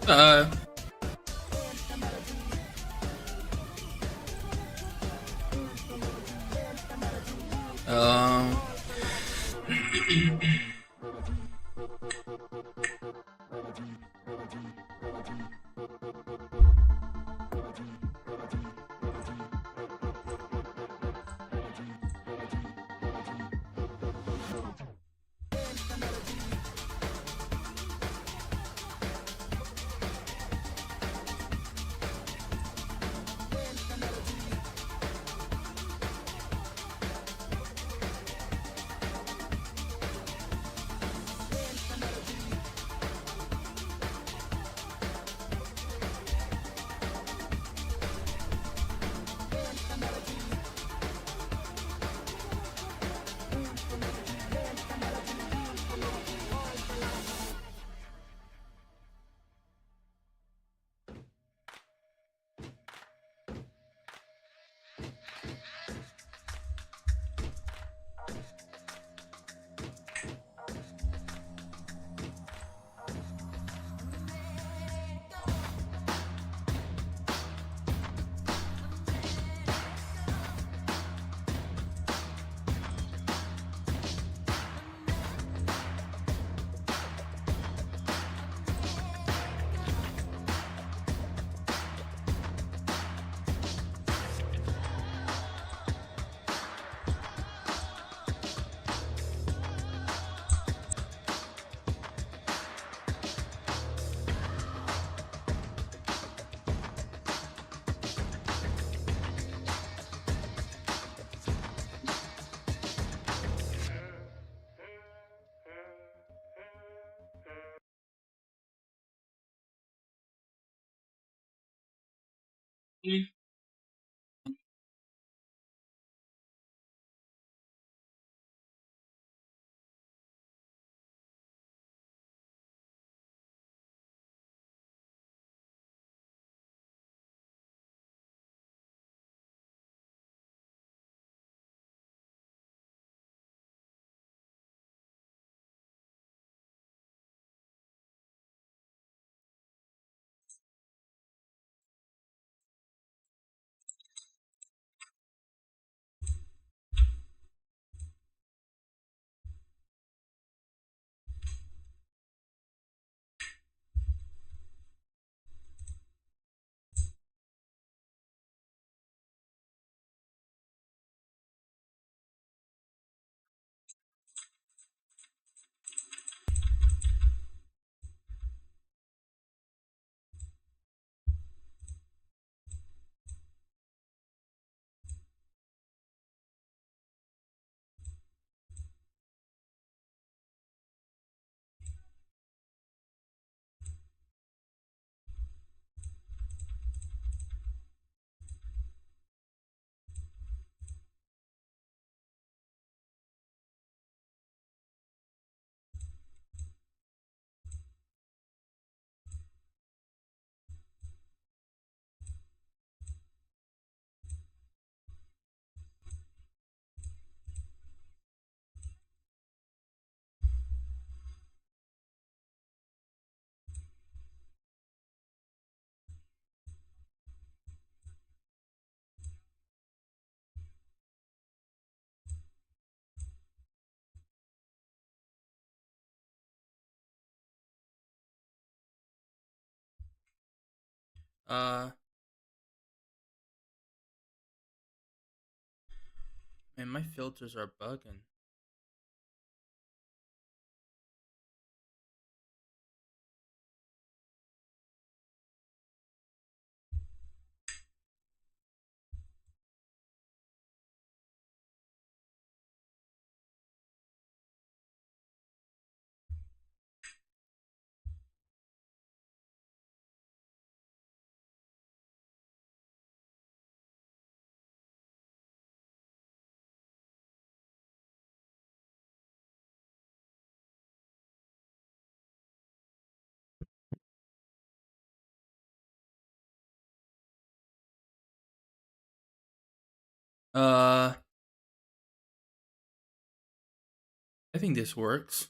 Uh, um, uh, man, my filters are bugging. Uh, I think this works.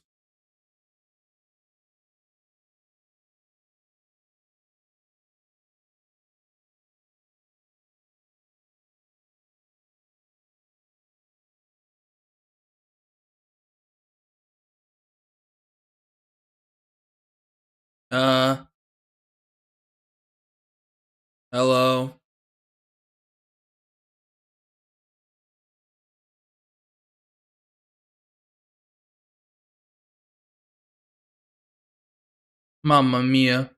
Hello. Mamma mia.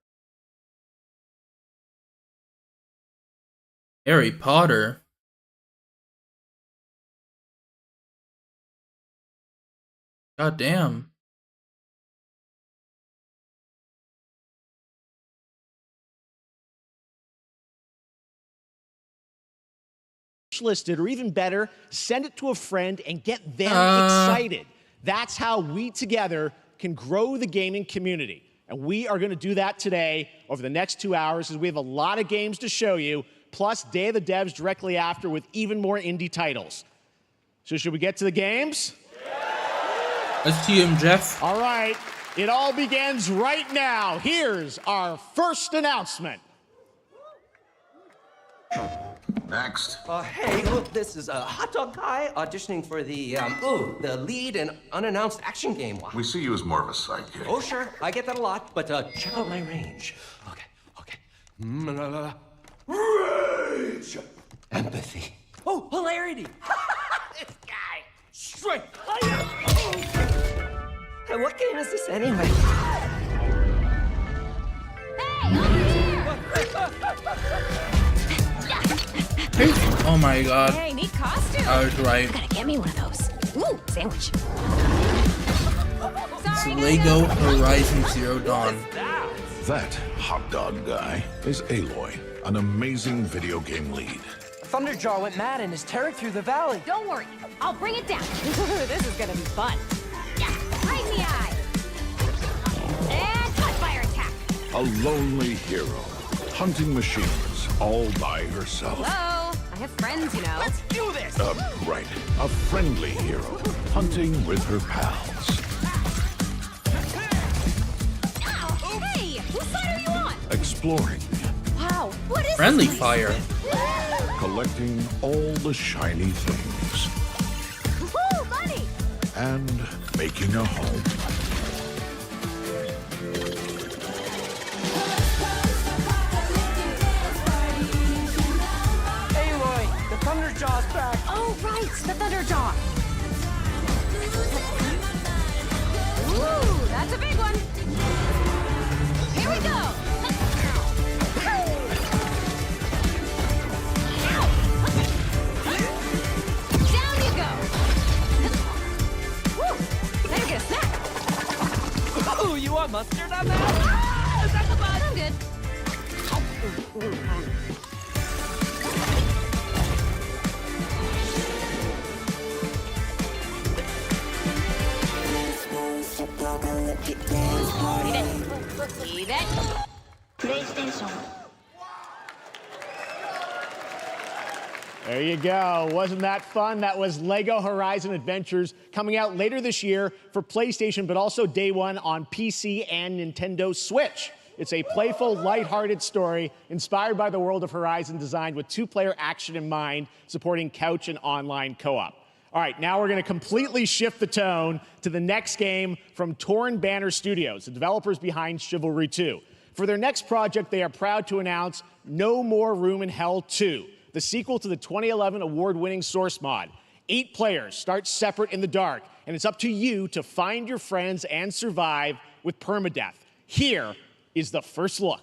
Harry Potter? God damn. Listed, or even better, send it to a friend and get them excited. That's how we together can grow the gaming community. And we are going to do that today over the next 2 hours, as we have a lot of games to show you, plus Day of the Devs directly after with even more indie titles. So should we get to the games? Let's see him, Jeff. All right, it all begins right now. Here's our first announcement. Next. Hey, look, this is a hot dog guy auditioning for the lead in unannounced action game. We see you as more of a sidekick. Oh, sure, I get that a lot, but check out my range. Okay. Rage! Empathy. Oh, hilarity! This guy! Strength! And what game is this anyway? Oh my god. Hey, neat costume. I was right. Gotta get me one of those. Ooh, sandwich. It's Sorry, Lego Horizon Zero Dawn. That hot dog guy is Aloy, an amazing video game lead. Thunderjaw went mad and is tearing through the valley. Don't worry, I'll bring it down. This is gonna be fun. Yeah, right in the eye. And cut fire attack. A lonely hero, hunting machines all by herself. Hello, I have friends, you know. Let's do this! Right. A friendly hero, hunting with her pals. Ow, hey, whose side are you on? Exploring, Wow, what is Friendly this fire. collecting all the shiny things, Woo, money. and making a home. Aloy, the Thunderjaw's back. Oh, right, the Thunderjaw. Ooh, that's a big one. Here we go. Down you go. Woo, better get a snack. Ooh, you want mustard on that? Is that the bud? I'm good. Eat it. PlayStation. There you go. Wasn't that fun? That was Lego Horizon Adventures, coming out later this year for PlayStation, but also day one on PC and Nintendo Switch. It's a playful, lighthearted story inspired by the world of Horizon, designed with two-player action in mind, supporting couch and online co-op. All right, now we're going to completely shift the tone to the next game from Torn Banner Studios, the developers behind Chivalry 2. For their next project, they are proud to announce No More Room in Hell 2, the sequel to the 2011 award-winning Source mod. 8 players start separate in the dark, and it's up to you to find your friends and survive with permadeath. Here is the first look.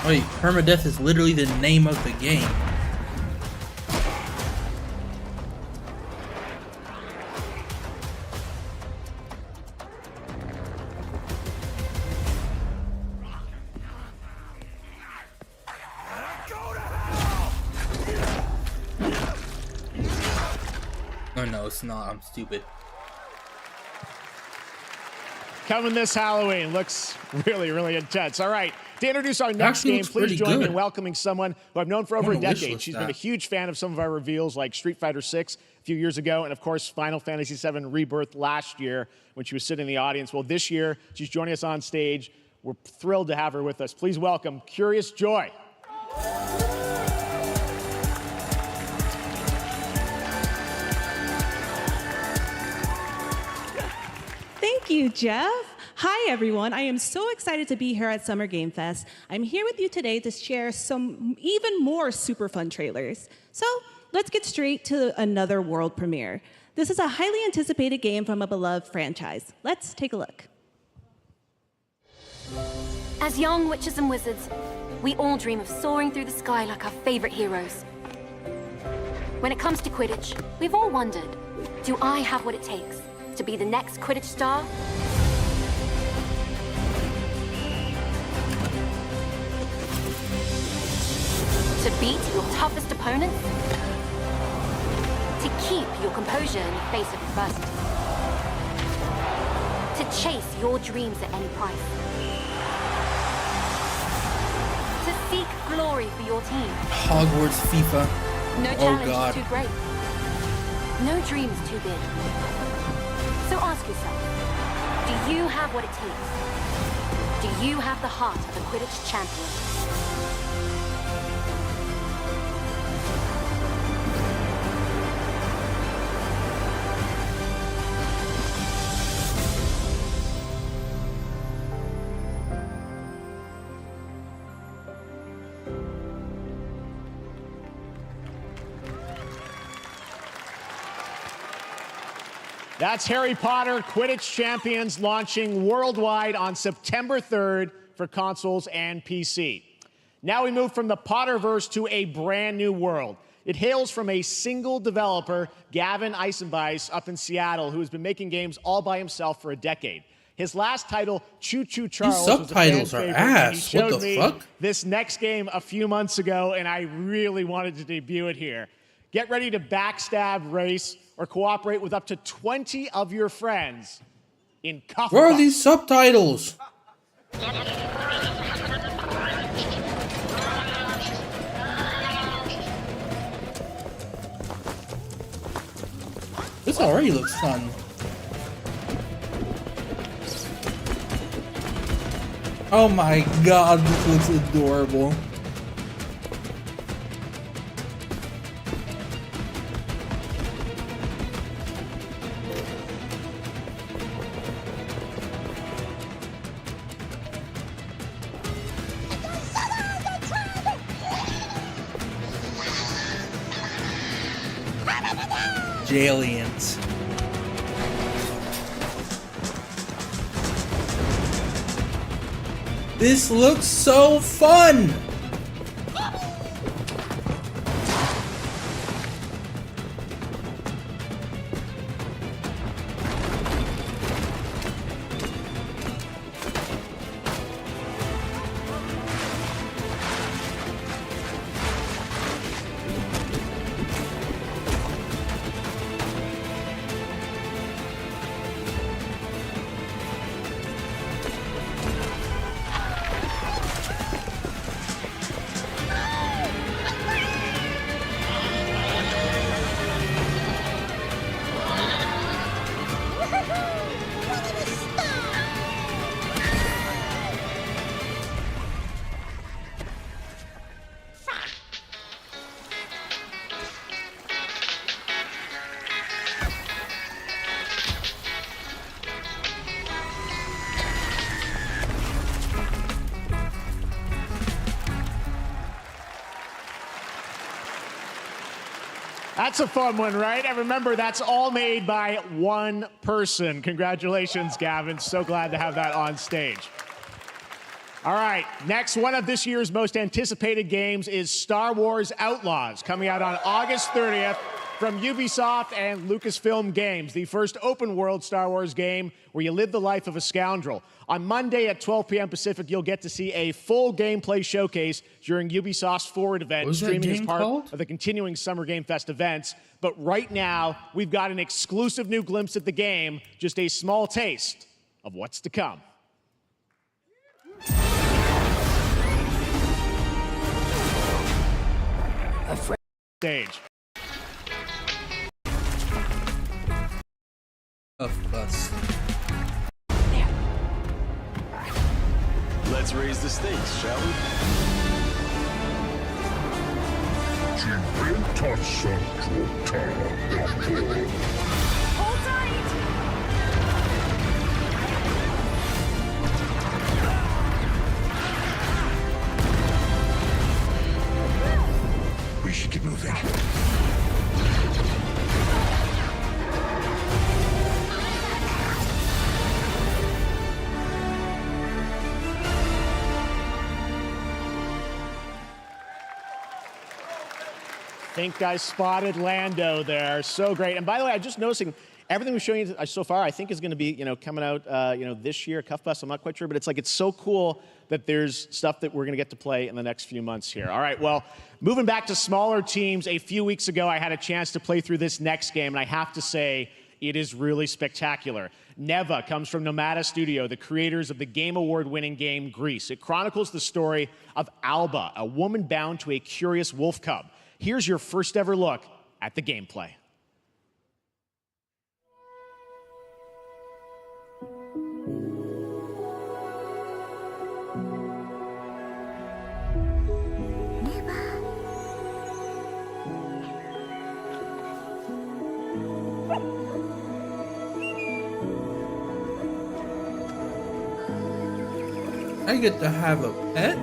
Wait, permadeath is literally the name of the game. Oh no, it's not. I'm stupid. Coming this Halloween. Looks really, really intense. All right. To introduce our next Actually game, looks please pretty join me good. in welcoming someone who I've known for over a I'm gonna decade. wishlist She's been a that. huge fan of some of our reveals like Street Fighter VI a few years ago, and of course, Final Fantasy VII Rebirth last year when she was sitting in the audience. Well, this year, she's joining us on stage. We're thrilled to have her with us. Please welcome Curious Joy. Thank you, Jeff. Hi, everyone. I am so excited to be here at Summer Game Fest. I'm here with you today to share some even more super fun trailers. So let's get straight to another world premiere. This is a highly anticipated game from a beloved franchise. Let's take a look. As young witches and wizards, we all dream of soaring through the sky like our favorite heroes. When it comes to Quidditch, we've all wondered, do I have what it takes to be the next Quidditch star? To beat your toughest opponents? To keep your composure in the face of adversity? To chase your dreams at any price? To seek glory for your team? Hogwarts FIFA. No Oh, challenge God. is too great. No dream is too big. So ask yourself, do you have what it takes? Do you have the heart of a Quidditch champion? That's Harry Potter Quidditch Champions launching worldwide on September 3rd for consoles and PC. Now we move from the Potterverse to a brand new world. It hails from a single developer, Gavin Eisenbeis, up in Seattle, who has been making games all by himself for a decade. His last title, Choo Choo Charles, was a subtitles fan are favorite, and he ass. What showed the me fuck? this next game a few months ago, and I really wanted to debut it here. Get ready to backstab, race, or cooperate with up to 20 of your friends in Cuffle Where are Puff. these subtitles? This already looks fun. Oh my god, this looks adorable. Aliens. This looks so fun! That's a fun one, right? And remember, that's all made by one person. Congratulations, Gavin. So glad to have that on stage. All right, next, one of this year's most anticipated games is Star Wars Outlaws, coming out on August 30th from Ubisoft and Lucasfilm Games, the first open-world Star Wars game where you live the life of a scoundrel. On Monday at 12 p.m. Pacific, you'll get to see a full gameplay showcase during Ubisoft's Forward event, streaming as part of the continuing Summer Game Fest events. But right now, we've got an exclusive new glimpse at the game, just a small taste of what's to come. Stage. Of us. Let's raise the stakes, shall we? Hold tight! We should get moving. I think I spotted Lando there. So great. And by the way, I'm just noticing everything we've shown you so far, I think is going to be, coming out, this year, Cuff Bus. I'm not quite sure, but it's so cool that there's stuff that we're going to get to play in the next few months here. All right, well, moving back to smaller teams, a few weeks ago, I had a chance to play through this next game, and I have to say, it is really spectacular. Neva comes from Nomada Studio, the creators of the Game Award-winning game Grease. It chronicles the story of Alba, a woman bound to a curious wolf cub. Here's your first ever look at the gameplay. I get to have a pet?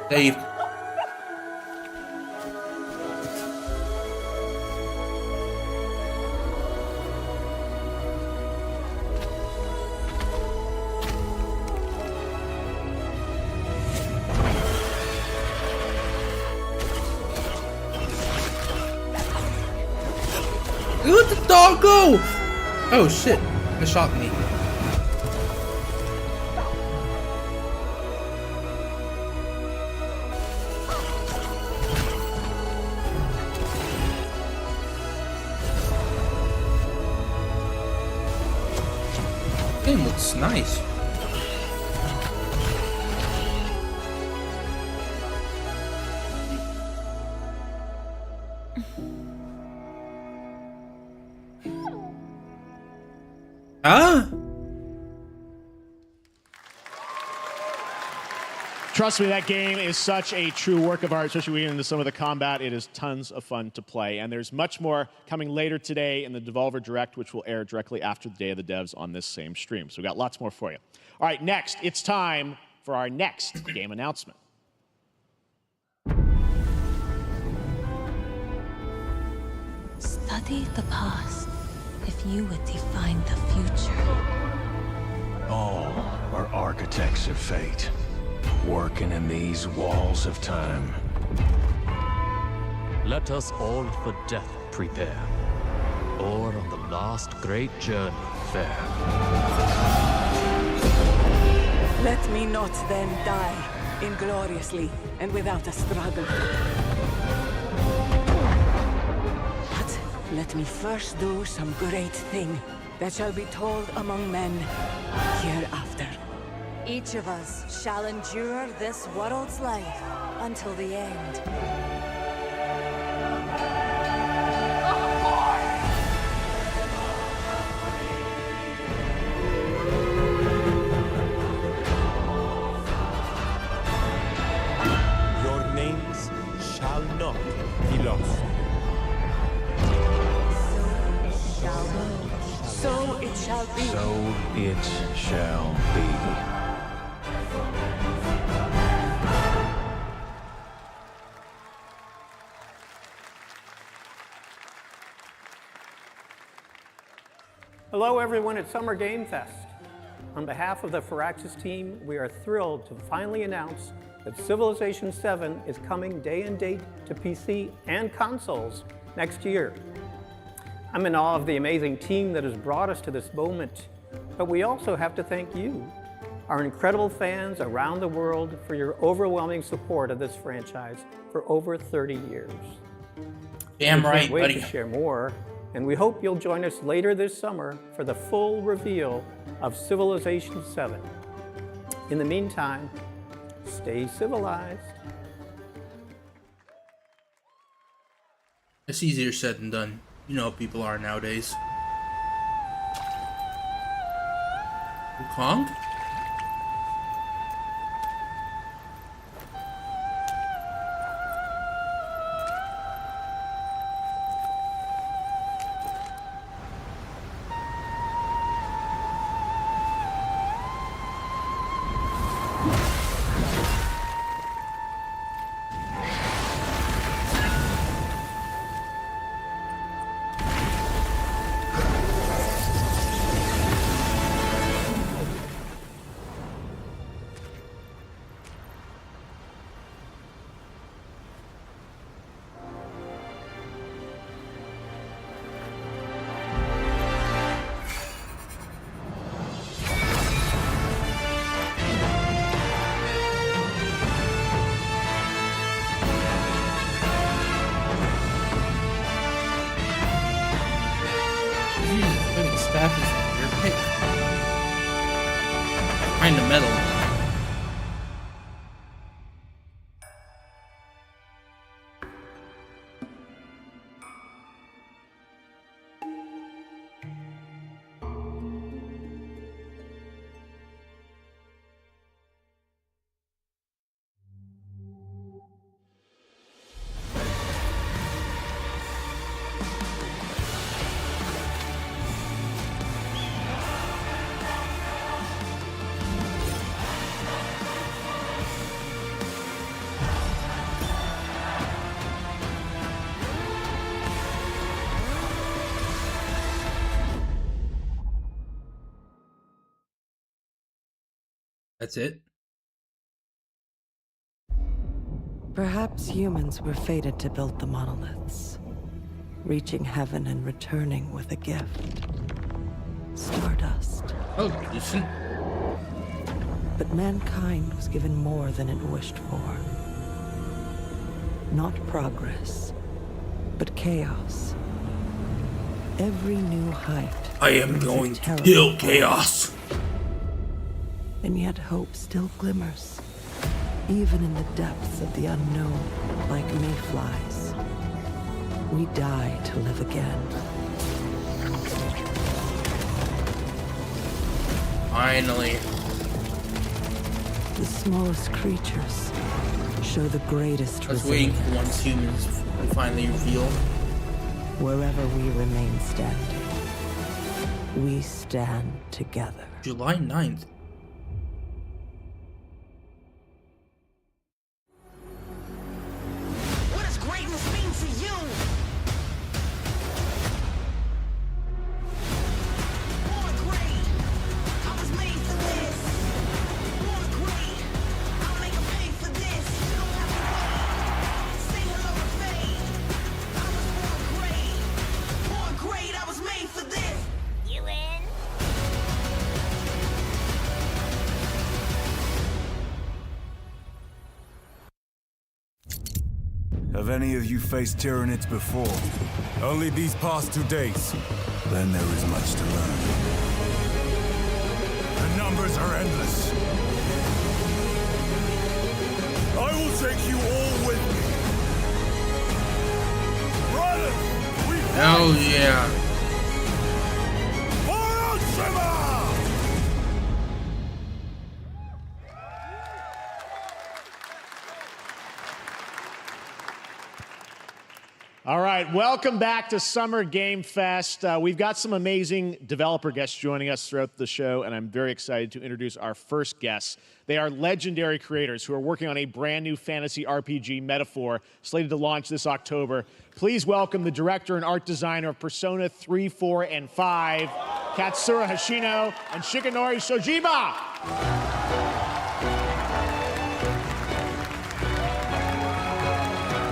Saved. Where'd the dog go? Oh shit, it shot me. Game looks nice. Ah! Trust me, that game is such a true work of art, especially when we get into some of the combat. It is tons of fun to play. And there's much more coming later today in the Devolver Direct, which will air directly after the Day of the Devs on this same stream. So we've got lots more for you. All right, next, it's time for our next game announcement. Study the past if you would define the future. All are architects of fate, working in these walls of time. Let us all for death prepare, or on the last great journey fare. Let me not then die ingloriously and without a struggle. But let me first do some great thing that shall be told among men hereafter. Each of us shall endure this world's life until the end. Your names shall not be lost. So it shall be. So it shall be. Hello everyone at Summer Game Fest. On behalf of the Firaxis team, we are thrilled to finally announce that Civilization VII is coming day and date to PC and consoles next year. I'm in awe of the amazing team that has brought us to this moment, but we also have to thank you, our incredible fans around the world, for your overwhelming support of this franchise for over 30 years. Damn we right, can't wait buddy. to share more, and we hope you'll join us later this summer for the full reveal of Civilization VII. In the meantime, stay civilized. It's easier said than done. You know how people are nowadays. Wukong? Kind of metal. That's it? Perhaps humans were fated to build the monoliths, reaching heaven and returning with a gift. Stardust. Oh, decent. But mankind was given more than it wished for. Not progress, but chaos. Every new height. I am going to kill chaos. And yet hope still glimmers, even in the depths of the unknown, like mayflies. We die to live again. Finally. The smallest creatures show the greatest I was waiting resilience. for once humans will finally reveal. Wherever we remain standing, we stand together. July 9th. Have any of you faced Tyranids before? Only these past 2 days. Then there is much to learn. The numbers are endless. I will take you all with me. Brothers, we Hell yeah. All right. right, welcome back to Summer Game Fest. We've got some amazing developer guests joining us throughout the show, and I'm very excited to introduce our first guests. They are legendary creators who are working on a brand new fantasy RPG, Metaphor, slated to launch this October. Please welcome the director and art designer of Persona 3, 4, and 5, Katsura Hoshino and Shigenori Shojima.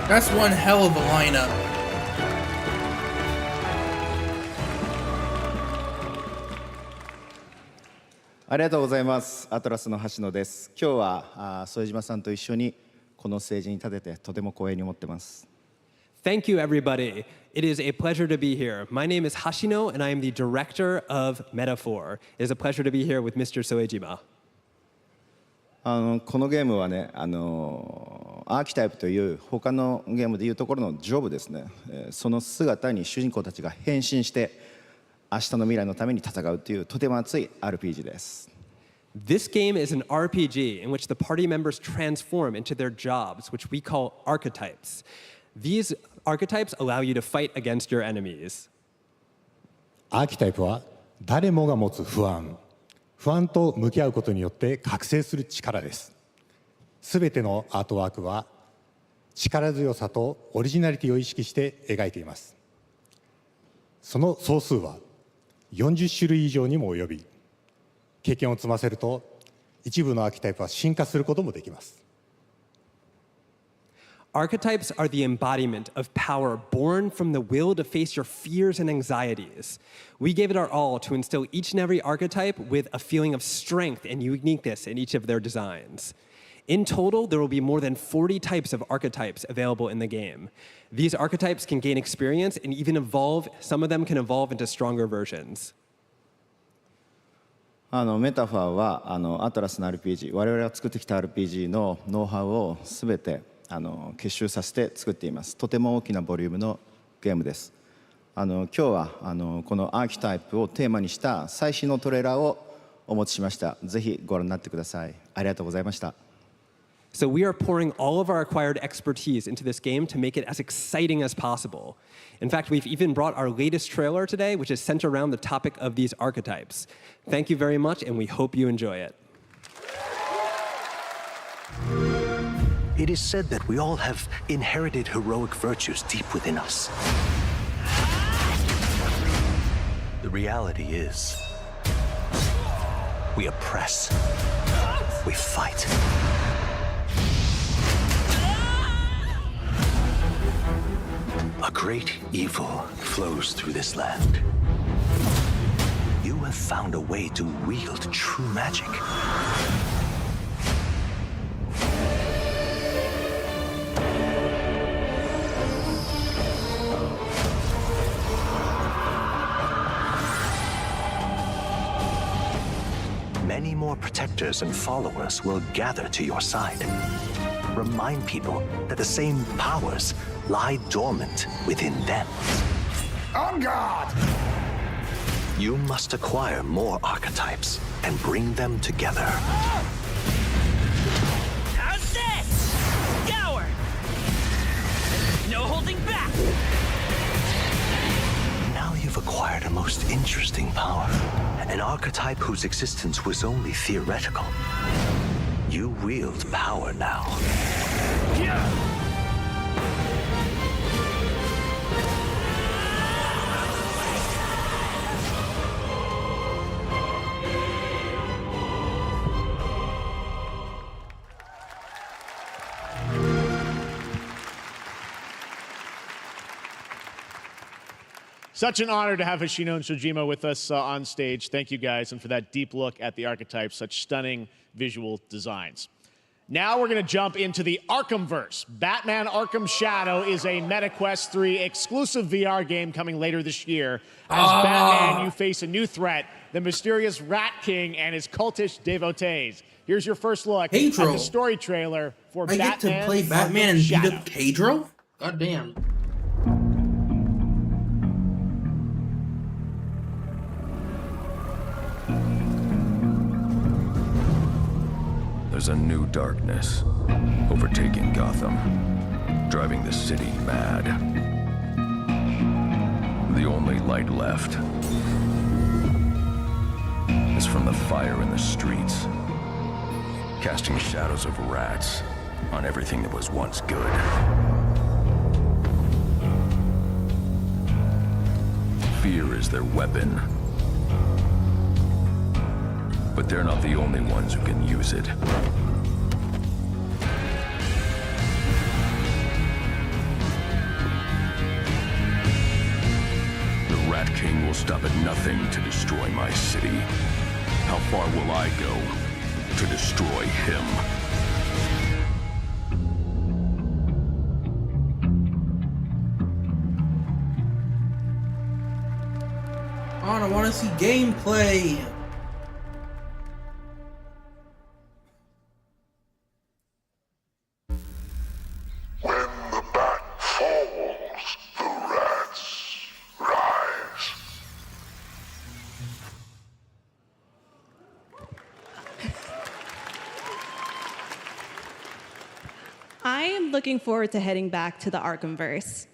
That's one hell of a lineup.ありがとうございます。アトラスの橋野です。今日は副島さんと一緒にこのステージに立ててとても光栄に思ってます。Thank you, everybody. It is a pleasure to be here. My name is Hashino, and I am the director of Metaphor. It is a pleasure to be here with Mr. Soejima. このゲームはね、アーキタイプという他のゲームでいうところのジョブですね。その姿に主人公たちが変身して明日の未来のために戦うというとても熱い RPG です。This game is an RPG in which the party members transform into their jobs, which we call archetypes. These archetypes allow you to fight against your enemies. アーキタイプは誰もが持つ不安と向き合うことによって覚醒する力です。すべてのアートワークは力強さとオリジナリティを意識して描いています。その総数は40種類以上にも及び、経験を積ませると一部のアーキタイプは進化することもできます。Archetypes are the embodiment of power born from the will to face your fears and anxieties. We gave it our all to instill each and every archetype with a feeling of strength and uniqueness in each of their designs. In total, there will be more than 40 types of archetypes available in the game. These archetypes can gain experience and even evolve. Some of them can evolve into stronger versions. メタファーはアトラスの RPG、我々が作ってきた RPG のノウハウをすべて結集させて作っています。とても大きなボリュームのゲームです。今日はこのアーキタイプをテーマにした最新のトレーラーをお持ちしました。ぜひご覧になってください。ありがとうございました。So we are pouring all of our acquired expertise into this game to make it as exciting as possible. In fact, we've even brought our latest trailer today, which is centered around the topic of these archetypes. Thank you very much, and we hope you enjoy it. It is said that we all have inherited heroic virtues deep within us. The reality is, we oppress, we fight. A great evil flows through this land. You have found a way to wield true magic. Many more protectors and followers will gather to your side. Remind people that the same powers lie dormant within them. On guard! You must acquire more archetypes and bring them together. How's this? Scour! No holding back! Now you've acquired a most interesting power, an archetype whose existence was only theoretical. You wield power now. Such an honor to have Hoshino and Shojima with us on stage. Thank you guys, and for that deep look at the archetypes, such stunning visual designs. Now we're going to jump into the Arkhamverse. Batman Arkham Shadow is a MetaQuest 3 exclusive VR game coming later this year. As Batman, you face a new threat, the mysterious Rat King and his cultish devotees. Here's your first look at the story trailer for Batman. I get to play Batman and beat up Pedro? God damn. There's a new darkness overtaking Gotham, driving the city mad. The only light left is from the fire in the streets, casting shadows of rats on everything that was once good. Fear is their weapon. But they're not the only ones who can use it. The Rat King will stop at nothing to destroy my city. How far will I go to destroy him? I want to see gameplay. When the bat falls, the rats rise. I am looking forward to heading back to the Arkhamverse.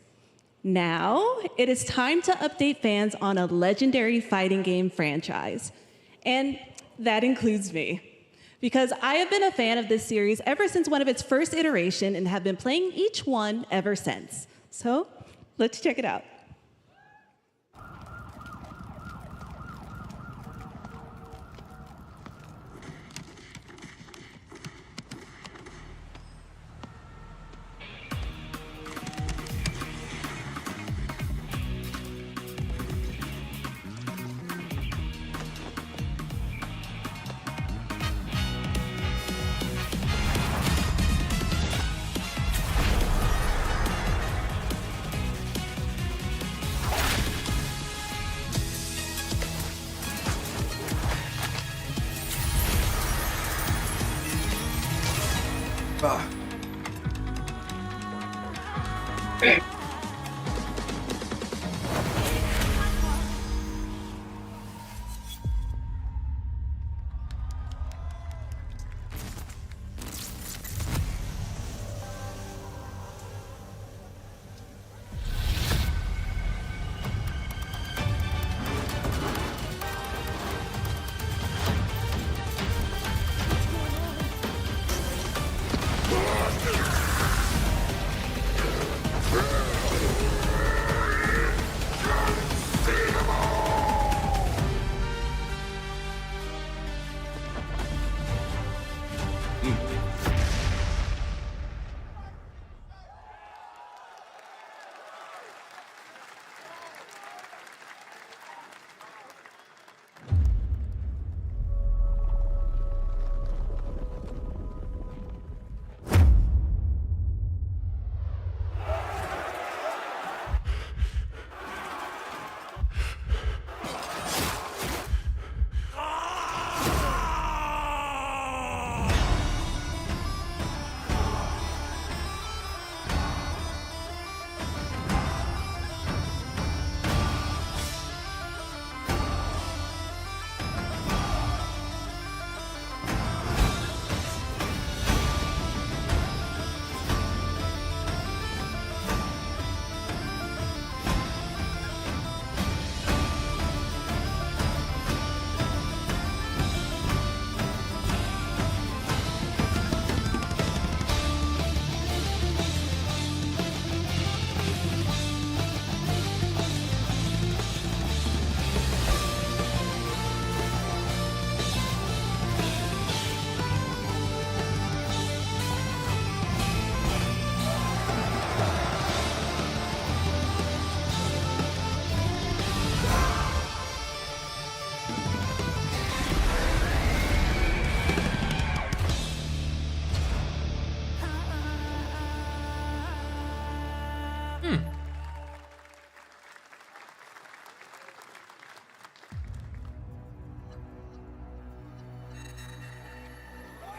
Now, it is time to update fans on a legendary fighting game franchise. And that includes me. Because I have been a fan of this series ever since one of its first iteration and have been playing each one ever since. So, let's check it out.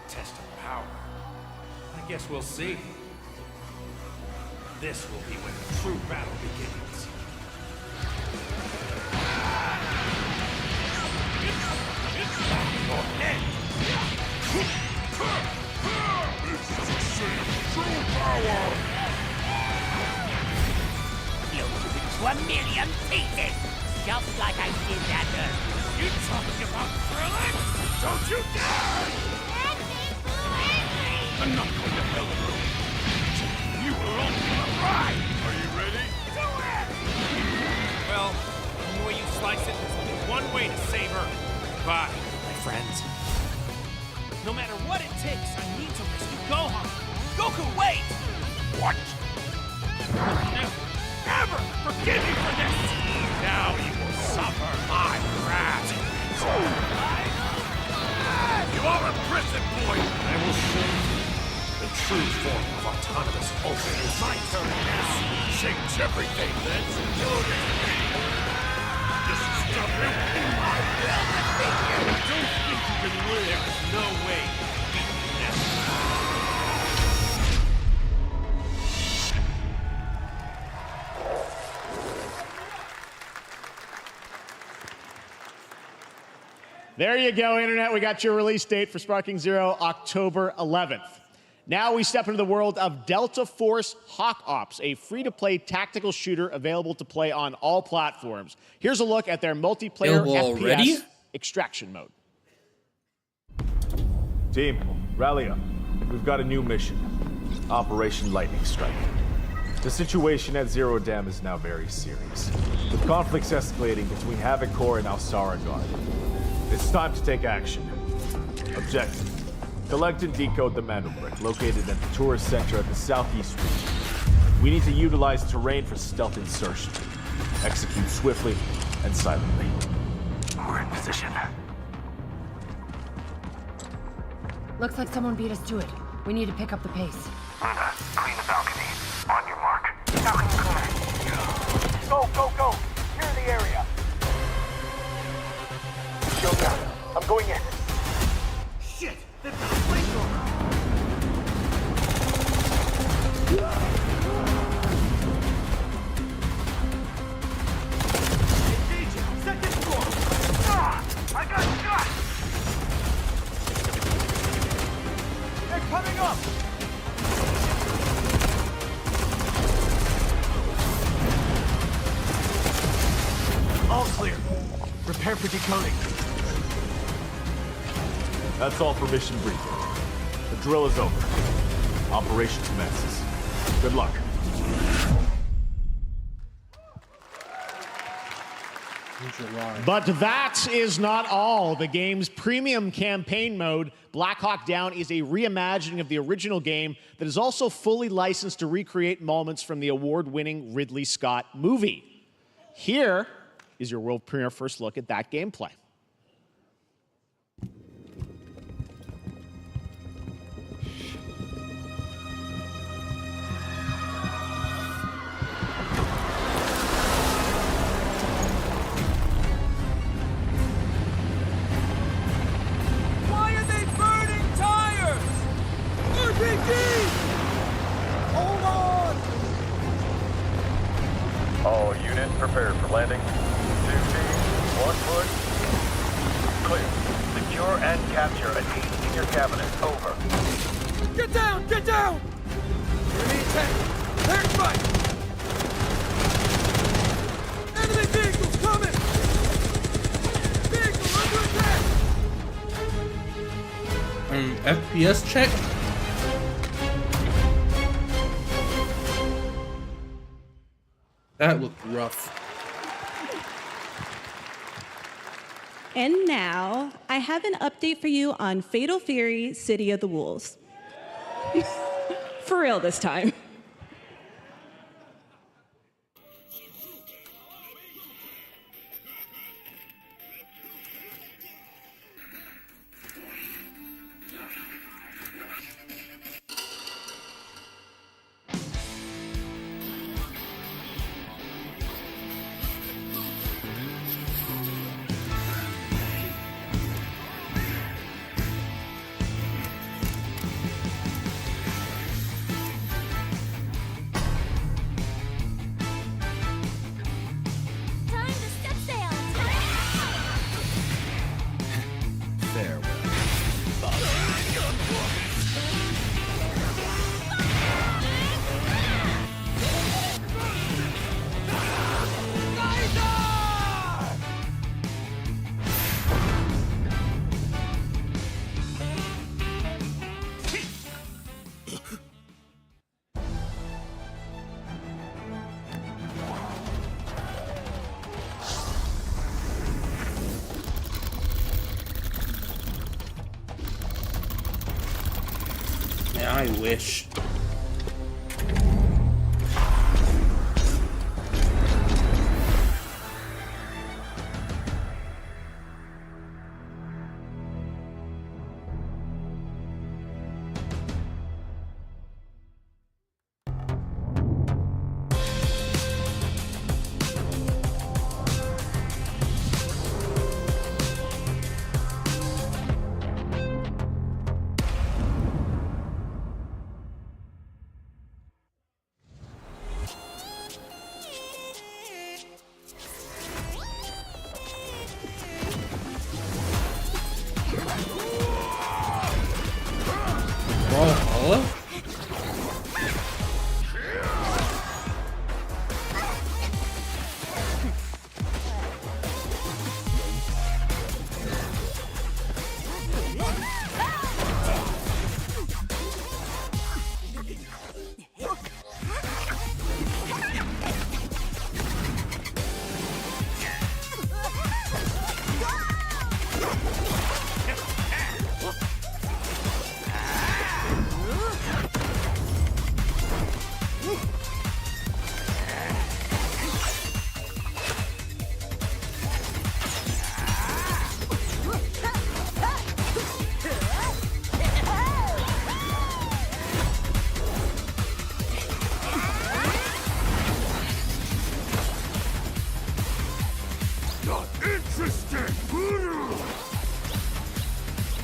Test of power. I guess we'll see. This will be when the true battle begins. Your head! This is a sign of true power! Blow you into 1,000,000 pieces! Don't you dare! I'm not going to hell alone. You were on for the ride! Are you ready? Do it! Well, the way you slice it, there's only one way to save her. Goodbye, my friends. No matter what it takes, I need to rescue Gohan. Goku, wait! What? Never forgive me for this! Now you will suffer my wrath. You are a prison boy! I will show you the true form of autonomous ultimate. It's my turn, yes! Change everything, then secure it! Just stop him! I will defeat you! I don't think you can win! There is no way to beat this! There you go, Internet. We got your release date for Sparking Zero, October 11th. Now we step into the world of Delta Force Hawk Ops, a free-to-play tactical shooter available to play on all platforms. Here's a look at their multiplayer FPS extraction mode. Team, rally up. We've got a new mission. Operation Lightning Strike. The situation at Zero Dam is now very serious, with conflicts escalating between Havoc Corps and Alsara Guard. It's time to take action. Objective: collect and decode the Mandel Brick located at the tourist center at the southeast region. We need to utilize terrain for stealth insertion. Execute swiftly and silently. We're in position. Looks like someone beat us to it. We need to pick up the pace. Luna, clean the balcony. On your mark. Balcony clear. Go, go, go! Clear the area! Shield down. I'm going in. Shit! They've got a flamethrower! Engaging! Second floor! Ah! I got shot! They're coming up! All clear. Prepare for decoding. That's all for mission briefing. The drill is over. Operation commences. Good luck. But that is not all. The game's premium campaign mode, Black Hawk Down, is a reimagining of the original game that is also fully licensed to recreate moments from the award-winning Ridley Scott movie. Here is your world premiere first look at that gameplay. Why are they burning tires? RPG! Hold on! All units prepared for landing. 2 teams, 1 foot. Clear. Secure and capture an 8 in your cabinet. Over. Get down! Get down! Enemy attack! Air strike! Enemy vehicles coming! Vehicle under attack! FPS check. That looked rough. And now, I have an update for you on Fatal Fury: City of the Wolves. For real this time. Time to set sail! Yeah, I wish. Brawlhalla?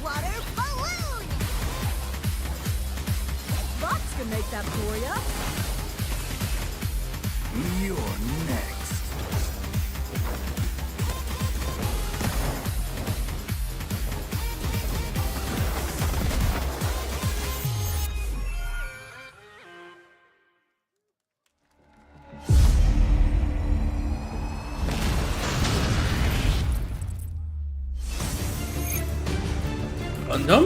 Water balloon! Bots can make that for ya. You're next. Gundam?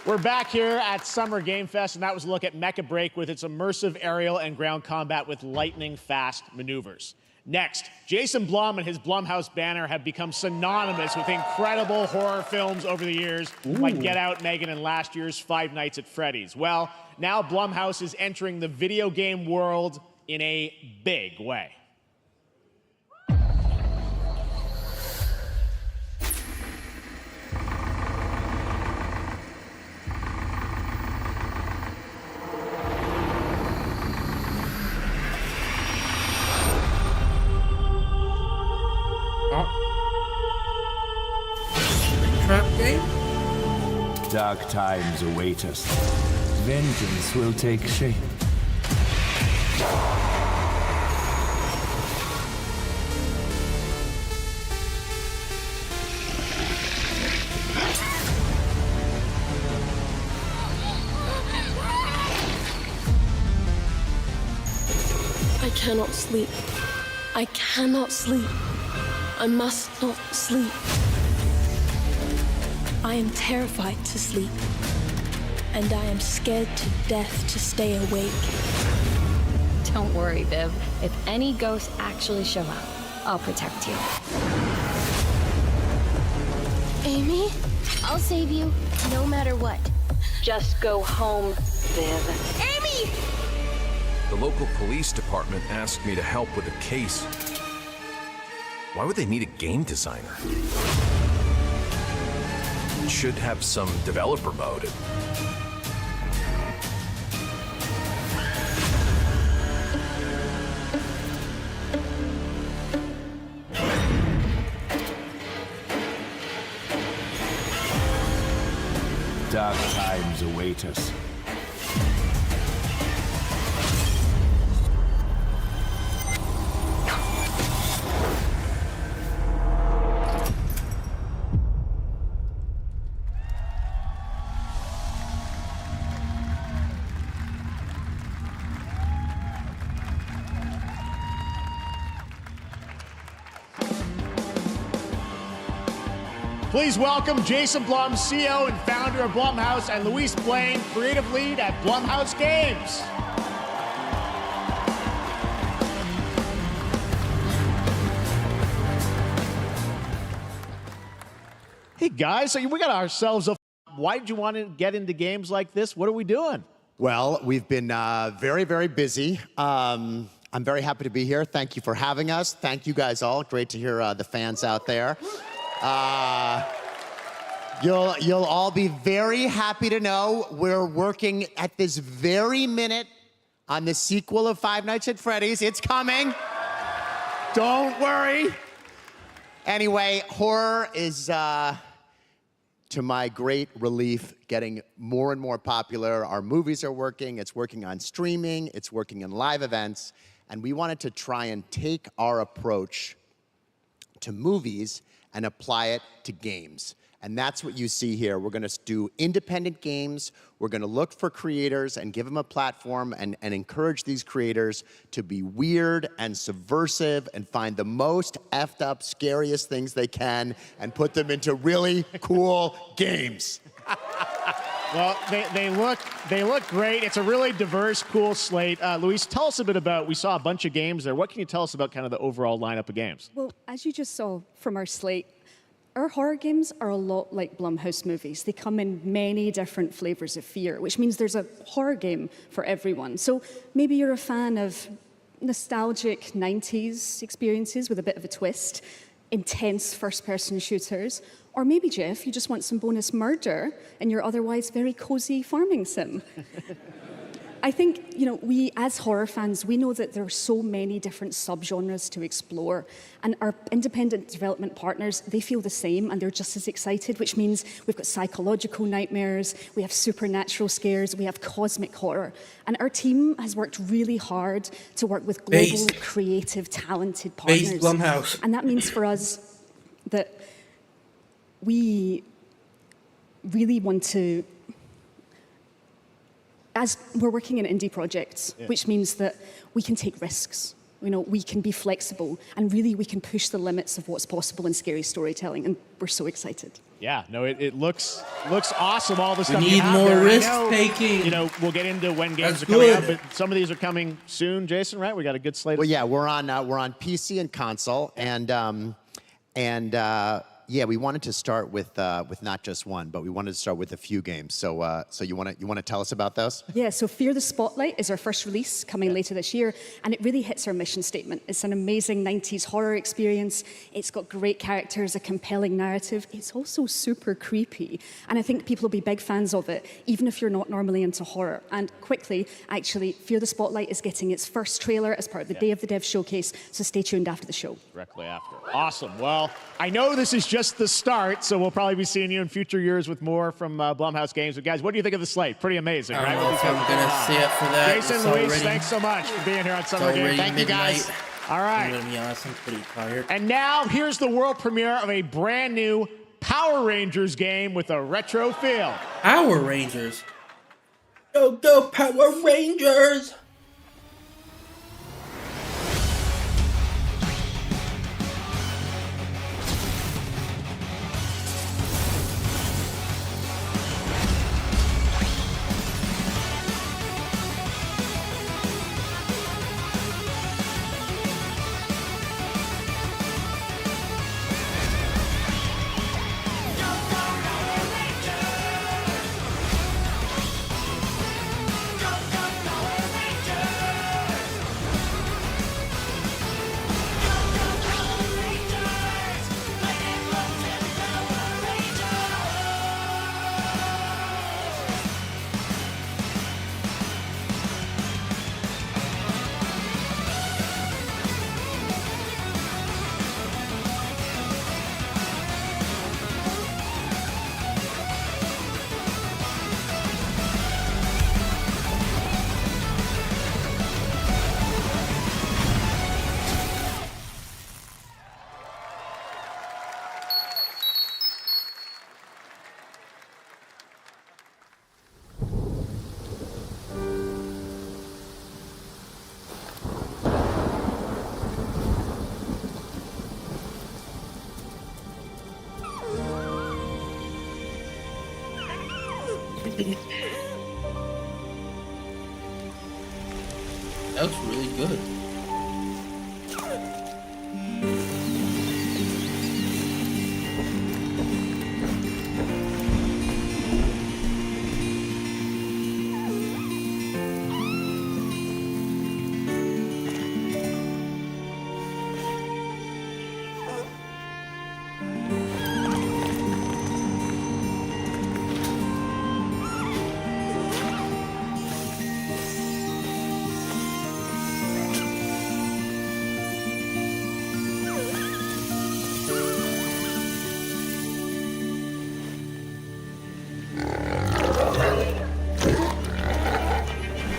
We're back here at Summer Game Fest, and that was a look at Mecha Break with its immersive aerial and ground combat with lightning-fast maneuvers. Next, Jason Blum and his Blumhouse banner have become synonymous with incredible horror films over the years, like Get Out, Megan, and last year's Five Nights at Freddy's. Well, now Blumhouse is entering the video game world in a big way. Trap game? Dark times await us. Vengeance will take shape. I cannot sleep. I cannot sleep. I must not sleep. I am terrified to sleep, and I am scared to death to stay awake. Don't worry, Viv. If any ghosts actually show up, I'll protect you. Amy? I'll save you, no matter what. Just go home, Viv. Amy! The local police department asked me to help with a case. Why would they need a game designer? It should have some developer mode. Dark times await us. Please welcome Jason Blum, CEO and founder of Blumhouse, and Luis Blaine, creative lead at Blumhouse Games. Hey guys, so we got ourselves a. Why did you want to get into games like this? What are we doing? Well, we've been very, very busy. I'm very happy to be here. Thank you for having us. Thank you guys all. Great to hear the fans out there. You'll all be very happy to know we're working at this very minute on the sequel of Five Nights at Freddy's. It's coming. Don't worry. Anyway, horror is, to my great relief, getting more and more popular. Our movies are working. It's working on streaming. It's working in live events. And we wanted to try and take our approach to movies and apply it to games. And that's what you see here. We're gonna do independent games. We're gonna look for creators and give them a platform and encourage these creators to be weird and subversive and find the most effed up, scariest things they can and put them into really cool games. Well, they look great. It's a really diverse, cool slate. Luis, tell us a bit about, we saw a bunch of games there. What can you tell us about kind of the overall lineup of games? Well, as you just saw from our slate, our horror games are a lot like Blumhouse movies. They come in many different flavors of fear, which means there's a horror game for everyone. So maybe you're a fan of nostalgic 90s experiences with a bit of a twist, intense first-person shooters, or maybe, Jeff, you just want some bonus murder in your otherwise very cozy farming sim. I think, we as horror fans, we know that there are so many different subgenres to explore, and our independent development partners, they feel the same, and they're just as excited, which means we've got psychological nightmares, we have supernatural scares, we have cosmic horror, and our team has worked really hard to work with global, creative, talented partners. Blumhouse. And that means for us that we really want to, as we're working in indie projects, which means that we can take risks, we can be flexible, and really we can push the limits of what's possible in scary storytelling, and we're so excited. Yeah, no, it looks awesome, all the stuff We you need have more there. risk-taking. We'll get into when games That's are coming out, good. but some of these are coming soon, Jason, right? We got a good slate. Well, yeah, we're on PC and console, yeah, we wanted to start with not just one, but we wanted to start with a few games. So, you want to tell us about those? Yeah, so Fear the Spotlight is our first release coming later this year, and it really hits our mission statement. It's an amazing 90s horror experience. It's got great characters, a compelling narrative. It's also super creepy, and I think people will be big fans of it, even if you're not normally into horror. And quickly, actually, Fear the Spotlight is getting its first trailer as part of the Day of the Dev showcase, so stay tuned after the show. Directly after. Awesome. Well, I know this is just the start, so we'll probably be seeing you in future years with more from Blumhouse Games. But guys, what do you think of the slate? Pretty amazing, I right? don't know if I'm gonna see it for that. Jason, It's Luis, already- thanks so much for being here on Summer it's Game. already Thank you, guys. midnight. All right. I'm gonna be honest, I'm pretty tired. And now, here's the world premiere of a brand new Power Rangers game with a retro feel. Power Rangers. Go Power Rangers! That was really good.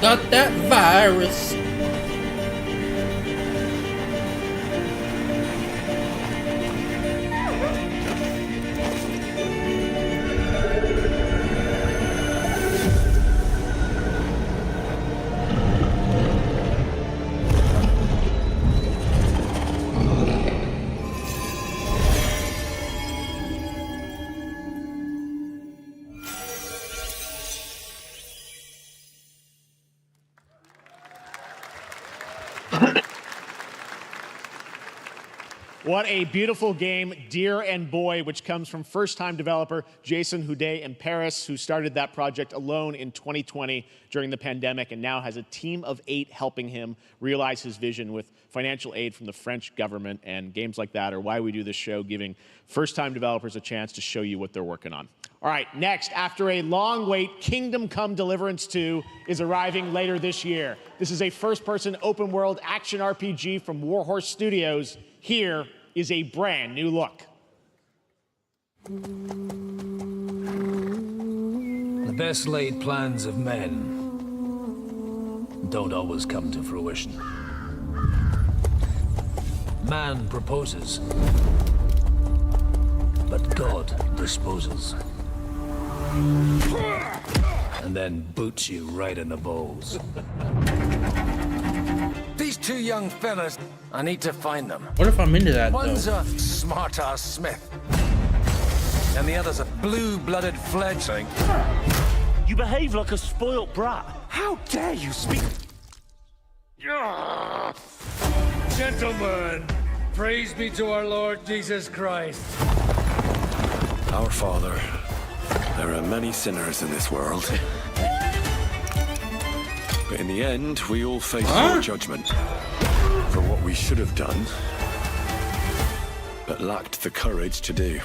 Got that virus. What a beautiful game, Deer and Boy, which comes from first-time developer Jason Houdet in Paris, who started that project alone in 2020 during the pandemic and now has a team of 8 helping him realize his vision with financial aid from the French government. And games like that are why we do this show, giving first-time developers a chance to show you what they're working on. All right, next, after a long wait, Kingdom Come Deliverance 2 is arriving later this year. This is a first-person open-world action RPG from Warhorse Studios. Here is a brand new look. The best laid plans of men don't always come to fruition. Man proposes, but God disposes. And then boots you right in the balls. These 2 young fellas, I need to find them. What if I'm into that, One's though? a smart-ass Smith, and the other's a blue-blooded fledgling. You behave like a spoilt brat. How dare you speak? Gentlemen, praise be to our Lord Jesus Christ. Our Father, there are many sinners in this world. But in the end, we all face your judgment for what we should have done, but lacked the courage to do.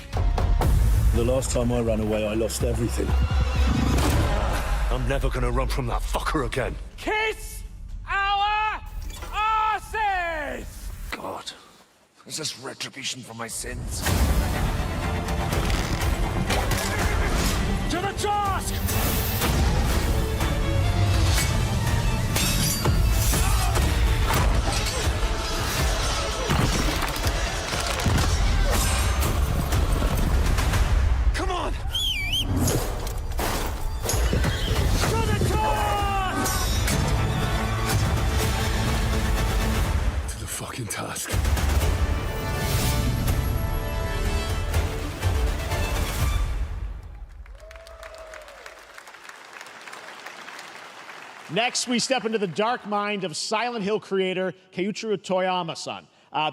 The last time I ran away, I lost everything. I'm never gonna run from that fucker again. Kiss our asses! God, is this retribution for my sins? To the task! Come on! To the task! To the fucking task. Next, we step into the dark mind of Silent Hill creator Keiichiro Toyama-san.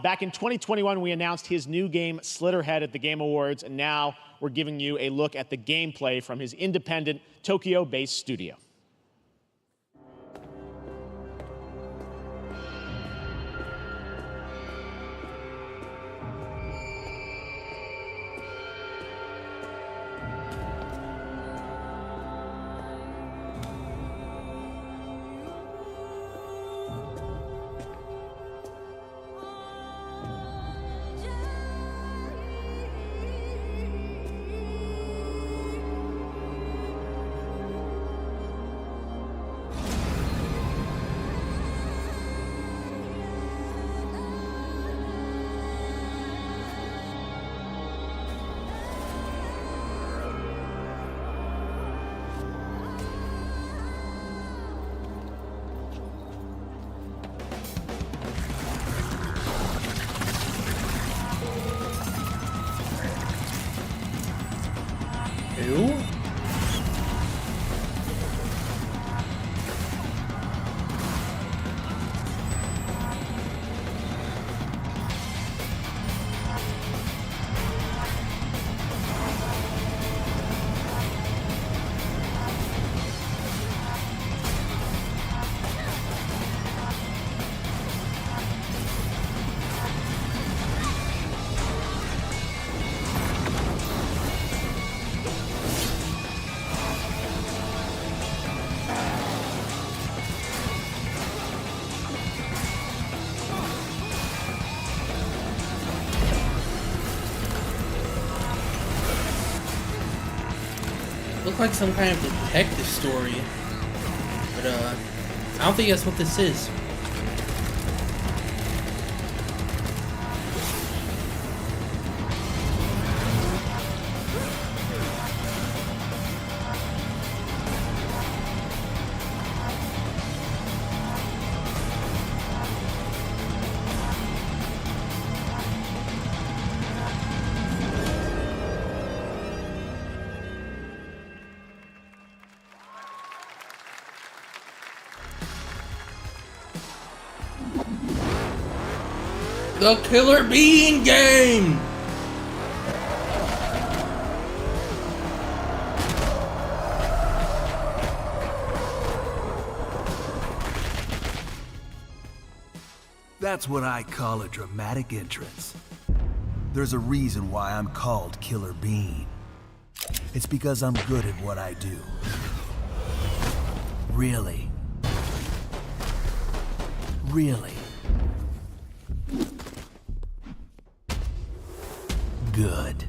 Back in 2021, we announced his new game, Slitterhead, at the Game Awards, and now we're giving you a look at the gameplay from his independent, Tokyo-based studio. like some kind of detective story. But, I don't think that's what this is. The Killer Bean Game! That's what I call a dramatic entrance. There's a reason why I'm called Killer Bean. It's because I'm good at what I do. Really. Really. Good.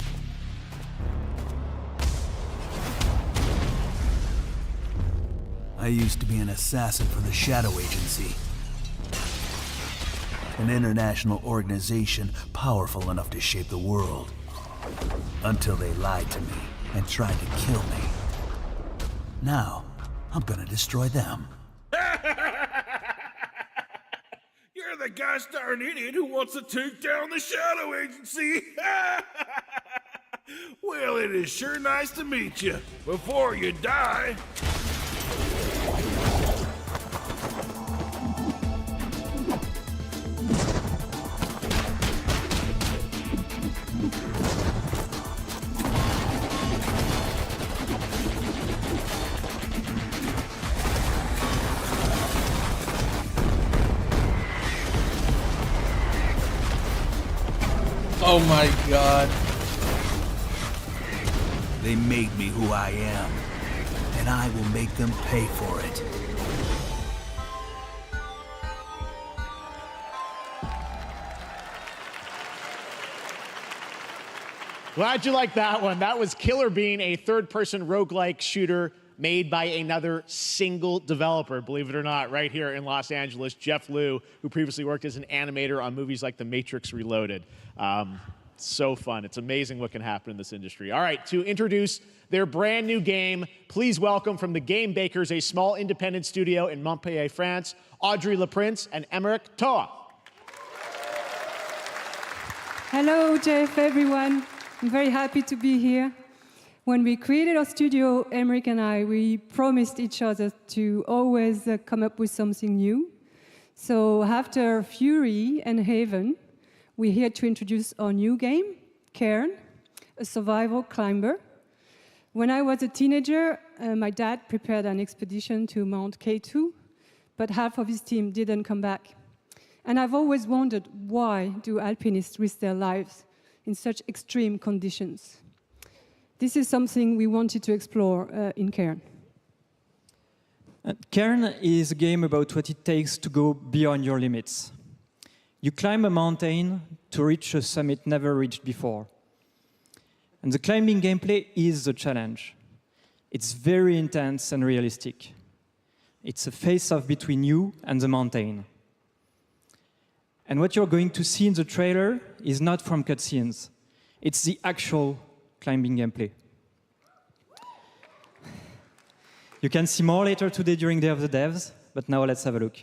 I used to be an assassin for the Shadow Agency. An international organization powerful enough to shape the world. Until they lied to me and tried to kill me. Now, I'm gonna destroy them. You're the gosh darn idiot who wants to take down the Shadow Agency! Well, it is sure nice to meet you. Before you die... Oh my god. They made me who I am, and I will make them pay for it. Glad you liked that one. That was Killer Bean, a third-person roguelike shooter made by another single developer, believe it or not, right here in Los Angeles, Jeff Liu, who previously worked as an animator on movies like The Matrix Reloaded. So fun. It's amazing what can happen in this industry. All right, to introduce their brand new game, please welcome from the Game Bakers, a small independent studio in Montpellier, France, Audrey Laprince and Emmerich Toa. Hello, Jeff, everyone. I'm very happy to be here. When we created our studio, Emmerich and I, we promised each other to always come up with something new. So after Fury and Haven, we're here to introduce our new game, Cairn, a survival climber. When I was a teenager, my dad prepared an expedition to Mount K2, but half of his team didn't come back. And I've always wondered, why do alpinists risk their lives in such extreme conditions? This is something we wanted to explore in Cairn. Cairn is a game about what it takes to go beyond your limits. You climb a mountain to reach a summit never reached before. And the climbing gameplay is the challenge. It's very intense and realistic. It's a face-off between you and the mountain. And what you're going to see in the trailer is not from cutscenes. It's the actual climbing gameplay. You can see more later today during Day of the Devs, but now let's have a look.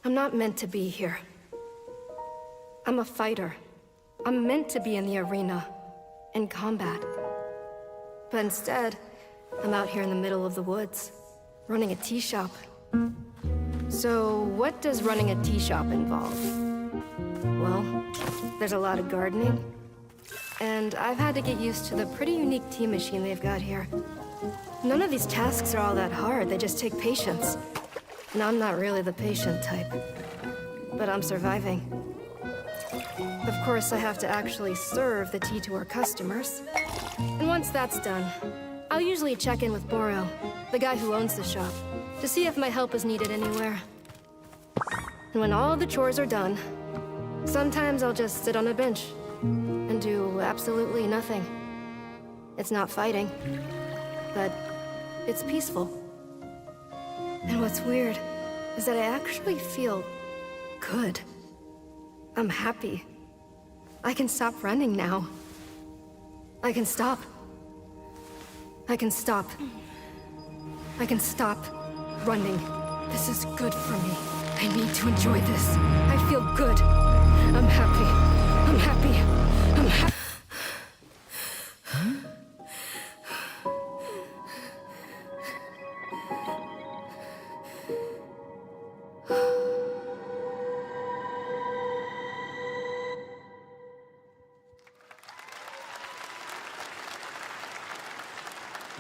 I'm not meant to be here. I'm a fighter. I'm meant to be in the arena, in combat. But instead, I'm out here in the middle of the woods, running a tea shop. So, what does running a tea shop involve? Well, there's a lot of gardening, and I've had to get used to the pretty unique tea machine they've got here. None of these tasks are all that hard, they just take patience. And I'm not really the patient type, but I'm surviving. Of course, I have to actually serve the tea to our customers. And once that's done, I'll usually check in with Boro, the guy who owns the shop, to see if my help is needed anywhere. And when all the chores are done, sometimes I'll just sit on a bench and do absolutely nothing. It's not fighting, but it's peaceful. And what's weird is that I actually feel good. I'm happy. I can stop running now. I can stop. I can stop. I can stop running. This is good for me. I need to enjoy this. I feel good. I'm happy. I'm happy. I'm happy.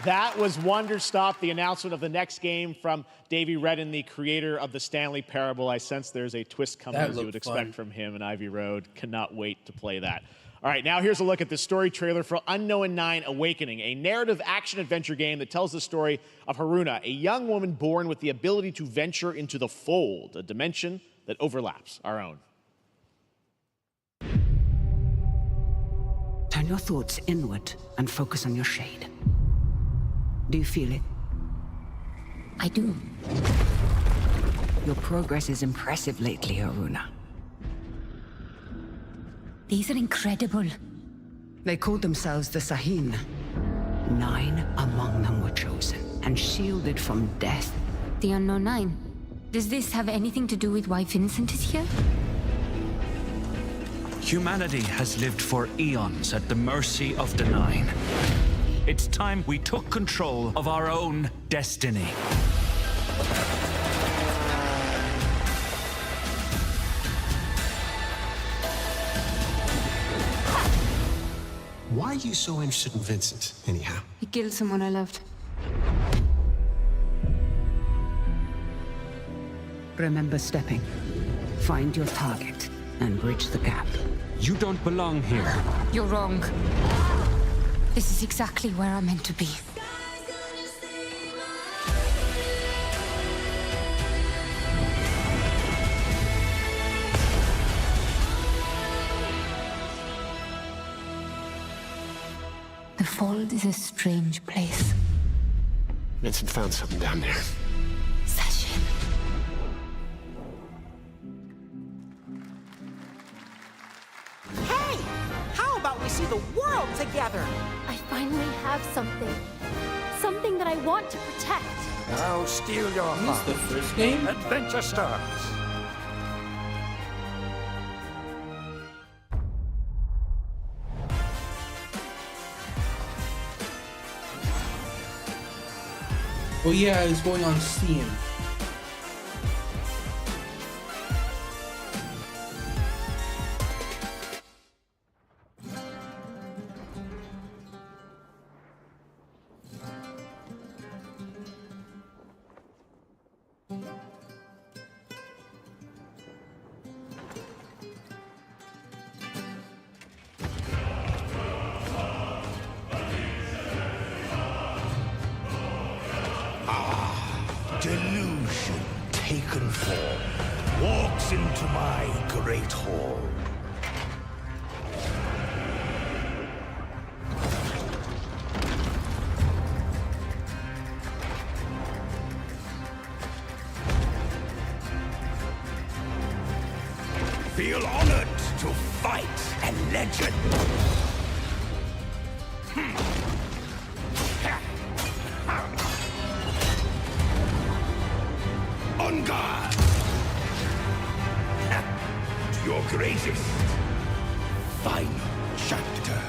That was Wonderstop, the announcement of the next game from Davey Redden, the creator of the Stanley Parable. I sense there's a twist coming, as you would expect from him in Ivy Road. Cannot wait to play that. All right, now here's a look at the story trailer for Unknown 9 Awakening, a narrative action-adventure game that tells the story of Haruna, a young woman born with the ability to venture into the fold, a dimension that overlaps our own. Turn your thoughts inward and focus on your shade. Do you feel it? I do. Your progress is impressive lately, Haruna. These are incredible. They called themselves the Sahin. 9 among them were chosen and shielded from death. The Unknown 9. Does this have anything to do with why Vincent is here? Humanity has lived for eons at the mercy of the 9. It's time we took control of our own destiny. Why are you so interested in Vincent, anyhow? He killed someone I loved. Remember stepping. Find your target and bridge the gap. You don't belong here. You're wrong. This is exactly where I'm meant to be. The Fold is a strange place. Vincent found something down there. Session. Hey! How about we see the world together? I finally have something. Something that I want to protect. I'll steal your Is this the first game? Adventure starts. Oh yeah, it's going on Steam. Delusion taken form walks into my great hall. Feel honored to fight a legend. On guard! your greatest. Final chapter.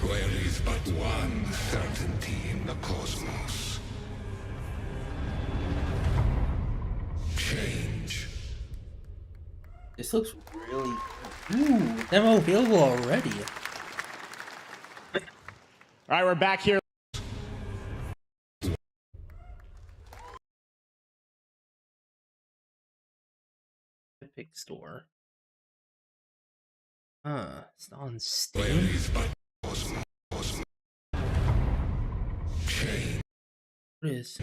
There is but one certainty in the cosmos. Change. This looks really... Ooh, demo available already. All right, we're back here. Epic Store. It's not on There Steam. is but cosmos. Change. What is?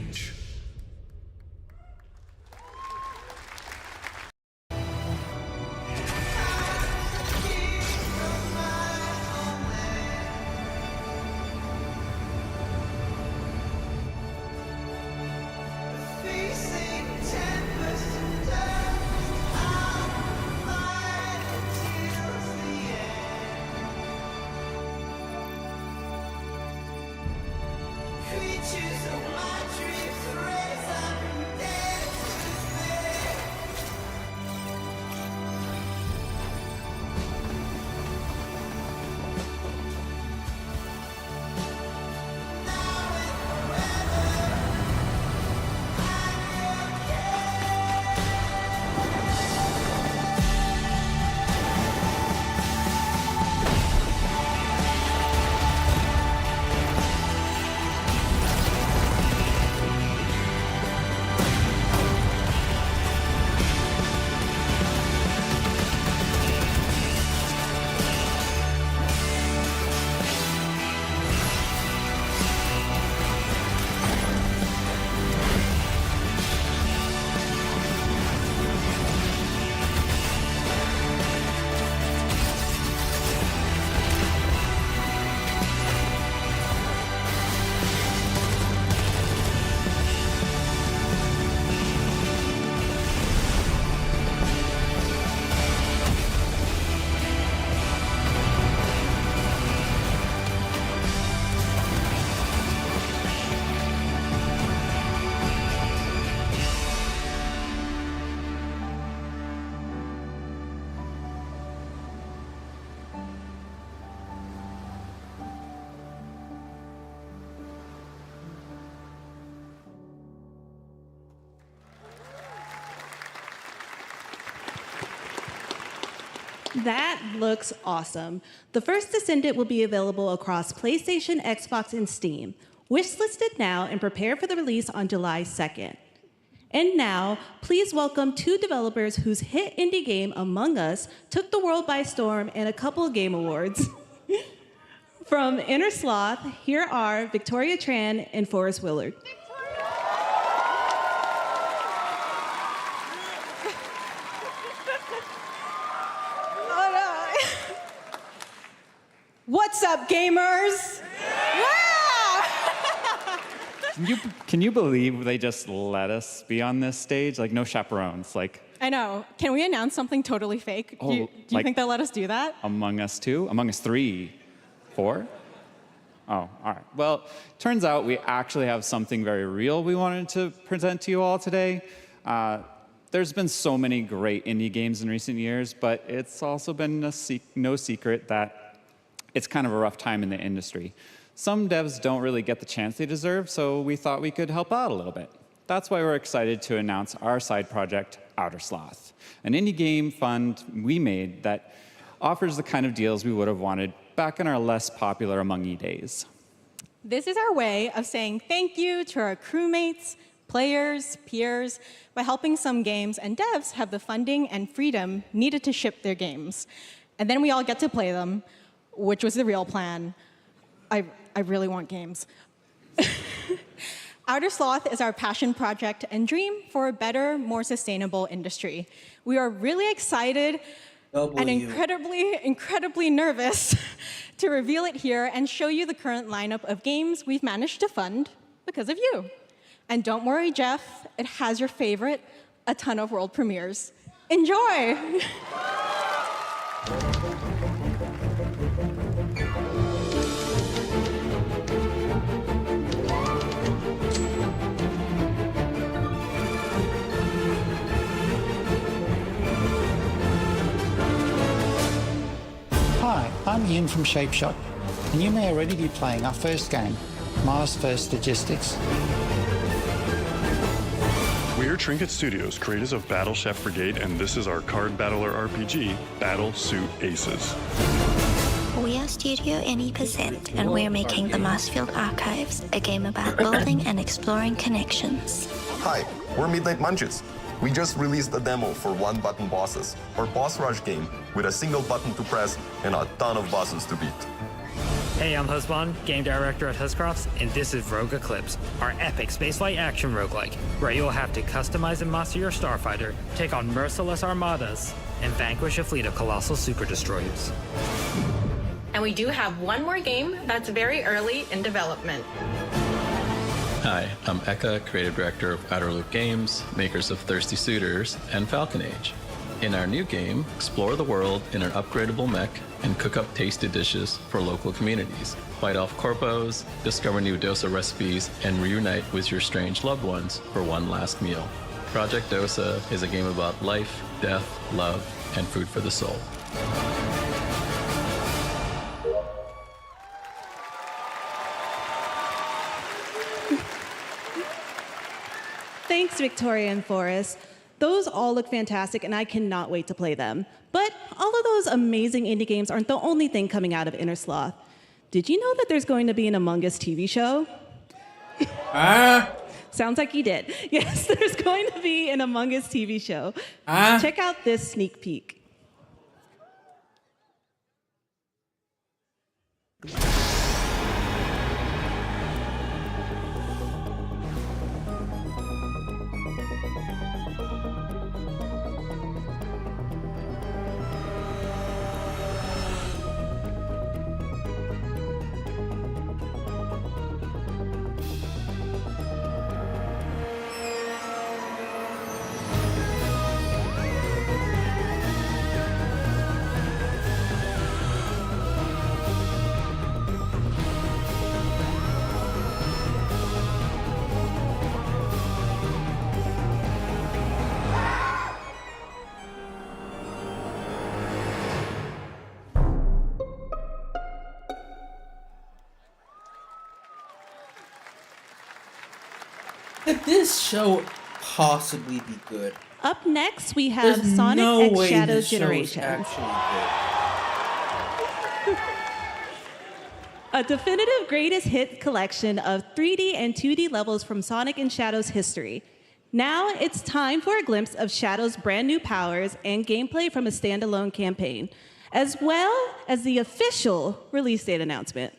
That looks awesome. The first Descendant will be available across PlayStation, Xbox, and Steam. Wishlisted now and prepare for the release on July 2nd. And now, please welcome two developers whose hit indie game, Among Us, took the world by storm in a couple of game awards. From Inner Sloth, here are Victoria Tran and Forrest Willard. What's up, gamers? Can you believe they just let us be on this stage? Like, no chaperones. Like, I know. Can we announce something totally fake? Do you like- think they'll let us do that? Among Us 2? Among Us 3? 4? Oh, all right. Well, turns out we actually have something very real we wanted to present to you all today. There's been so many great indie games in recent years, but it's also been no secret that it's kind of a rough time in the industry. Some devs don't really get the chance they deserve, so we thought we could help out a little bit. That's why we're excited to announce our side project, Outer Sloth, an indie game fund we made that offers the kind of deals we would have wanted back in our less popular Among Us days. This is our way of saying thank you to our crewmates, players, peers, by helping some games and devs have the funding and freedom needed to ship their games. And then we all get to play them, which was the real plan. I really want games. Outer Sloth is our passion project and dream for a better, more sustainable industry. We are really excited and incredibly nervous to reveal it here and show you the current lineup of games we've managed to fund because of you. And don't worry, Jeff, it has your favorite, a ton of world premieres. Enjoy! Hi, I'm Ian from Shapeshot, and you may already be playing our first game, Mars First Logistics. We're Trinket Studios, creators of Battle Chef Brigade, and this is our card battler RPG, Battle Suit Aces. We are Studio NE%, and we're making the Marsfield Archives, a game about building and exploring connections. Hi, we're Midnight Munches. We just released a demo for one-button bosses, our boss rush game with a single button to press and a ton of bosses to beat. Hey, I'm Husband, game director at Huscrofts, and this is Rogue Eclipse, our epic spaceflight action roguelike, where you'll have to customize and master your starfighter, take on merciless armadas, and vanquish a fleet of colossal super destroyers. And we do have one more game that's very early in development. Hi, I'm Eka, creative director of Outer Loop Games, makers of Thirsty Suitors and Falcon Age. In our new game, explore the world in an upgradable mech and cook up tasty dishes for local communities. Fight off corpos, discover new dosa recipes, and reunite with your strange loved ones for one last meal. Project Dosa is a game about life, death, love, and food for the soul. Thanks, Victoria and Forrest. Those all look fantastic, and I cannot wait to play them. But all of those amazing indie games aren't the only thing coming out of Inner Sloth. Did you know that there's going to be an Among Us TV show? Sounds like you did. Yes, there's going to be an Among Us TV show. Check out this sneak peek. Could this show possibly be good? Up next, we have There's Sonic no X way Shadows this show is Generations. actually A definitive greatest hit collection of 3D and 2D levels from Sonic and Shadows history. Now it's time for a glimpse of Shadows' brand new powers and gameplay from a standalone campaign, as well as the official release date announcement.